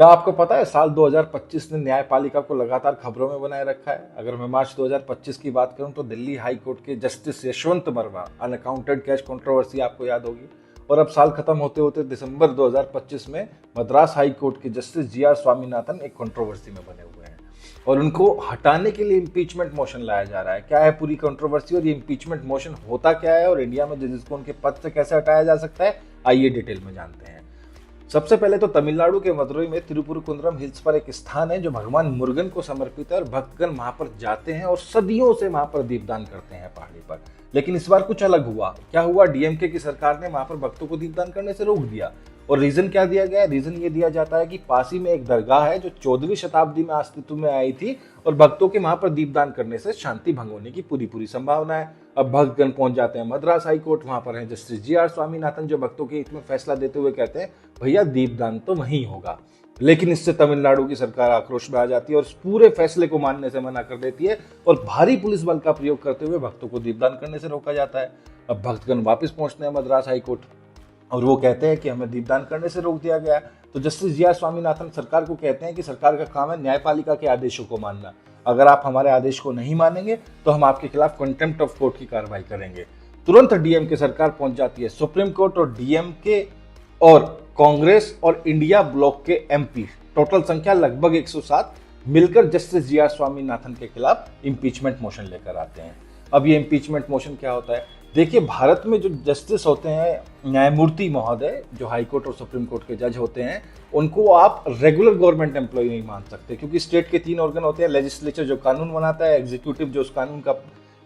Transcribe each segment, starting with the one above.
क्या आपको पता है साल 2025 ने न्यायपालिका को लगातार खबरों में बनाए रखा है। अगर मैं मार्च 2025 की बात करूं तो दिल्ली हाई कोर्ट के justice Yashwant Verma unaccounted cash controversy आपको याद होगी, और अब साल खत्म होते होते दिसंबर 2025 में मद्रास हाई कोर्ट के जस्टिस जी आर स्वामीनाथन एक कंट्रोवर्सी में बने हुए हैं और उनको हटाने के लिए इम्पीचमेंट मोशन लाया जा रहा है। क्या है पूरी कंट्रोवर्सी और ये इम्पीचमेंट मोशन होता क्या है और इंडिया में जजेस को उनके पद से कैसे हटाया जा सकता है, आइए डिटेल में जानते हैं। सबसे पहले तो तमिलनाडु के मदुरई में तिरुपुरकुंद्रम हिल्स पर एक स्थान है जो भगवान मुरुगन को समर्पित है और भक्तगण वहां पर जाते हैं और सदियों से वहां पर दीपदान करते हैं पहाड़ी पर। लेकिन इस बार कुछ अलग हुआ। क्या हुआ, डीएमके की सरकार ने वहां पर भक्तों को दीपदान करने से रोक दिया। और रीजन क्या दिया गया है? रीजन ये दिया जाता है कि पास ही में एक दरगाह है जो 14वीं शताब्दी में अस्तित्व में आई थी और भक्तों के वहां पर दीपदान करने से शांति भंग होने की पूरी संभावना है। अब भक्तगण पहुंच जाते हैं मद्रास हाई कोर्ट, वहां पर है जस्टिस जी आर स्वामीनाथन जो भक्तों के हित में फैसला देते हुए कहते हैं भैया दीपदान तो वहीं होगा। लेकिन इससे तमिलनाडु की सरकार आक्रोश में आ जाती है और उस पूरे फैसले को मानने से मना कर देती है और भारी पुलिस बल का प्रयोग करते हुए भक्तों को दीपदान करने से रोका जाता है। अब भक्तगण वापस पहुंचते हैं मद्रास हाई कोर्ट और वो कहते हैं कि हमें दीपदान करने से रोक दिया गया। तो जस्टिस जी आर स्वामीनाथन सरकार को कहते हैं कि सरकार का काम है न्यायपालिका के आदेशों को मानना। अगर आप हमारे आदेश को नहीं मानेंगे तो हम आपके खिलाफ कंटेम्प्ट ऑफ कोर्ट की कार्रवाई करेंगे। तुरंत डीएमके सरकार पहुंच जाती है सुप्रीम कोर्ट और डीएमके और कांग्रेस और इंडिया ब्लॉक के एमपी, टोटल संख्या लगभग 107, मिलकर जस्टिस जी आर स्वामीनाथन के खिलाफ इंपीचमेंट मोशन लेकर आते हैं। अब ये इंपीचमेंट मोशन क्या होता है? देखिए, भारत में जो जस्टिस होते हैं, न्यायमूर्ति महोदय जो हाई कोर्ट और सुप्रीम कोर्ट के जज होते हैं, उनको आप रेगुलर गवर्नमेंट एम्प्लॉय नहीं मान सकते, क्योंकि स्टेट के 3 ऑर्गन होते हैं। लेजिस्लेचर जो कानून बनाता है, एग्जीक्यूटिव जो उस कानून का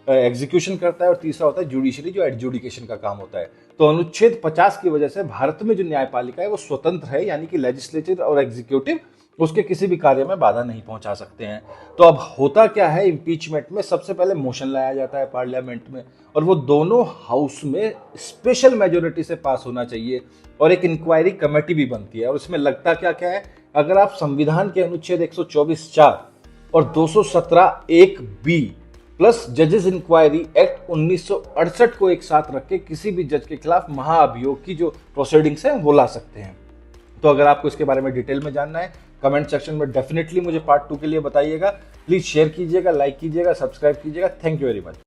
एग्जीक्यूशन करता है और तीसरा होता है जुडिशरी जो एडजुडिकेशन का काम होता है। तो अनुच्छेद 50 की वजह से भारत में जो न्यायपालिका है वो स्वतंत्र है, यानी कि लेजिस्लेचर और एग्जीक्यूटिव उसके किसी भी कार्य में बाधा नहीं पहुंचा सकते हैं। तो अब होता क्या है, इम्पीचमेंट में सबसे पहले मोशन लाया जाता है पार्लियामेंट में और वो दोनों हाउस में स्पेशल मेजोरिटी से पास होना चाहिए और एक इंक्वायरी कमेटी भी बनती है। और उसमें लगता क्या क्या है, अगर आप संविधान के अनुच्छेद 124(4) और 217(1)(b) प्लस जजेस इंक्वायरी एक्ट 1968 को एक साथ रख के किसी भी जज के खिलाफ महाअभियोग की जो प्रोसीडिंग्स है वो ला सकते हैं। तो अगर आपको इसके बारे में डिटेल में जानना है, कमेंट सेक्शन में डेफिनेटली मुझे पार्ट 2 के लिए बताइएगा। प्लीज शेयर कीजिएगा, लाइक कीजिएगा, सब्सक्राइब कीजिएगा। Thank you very much.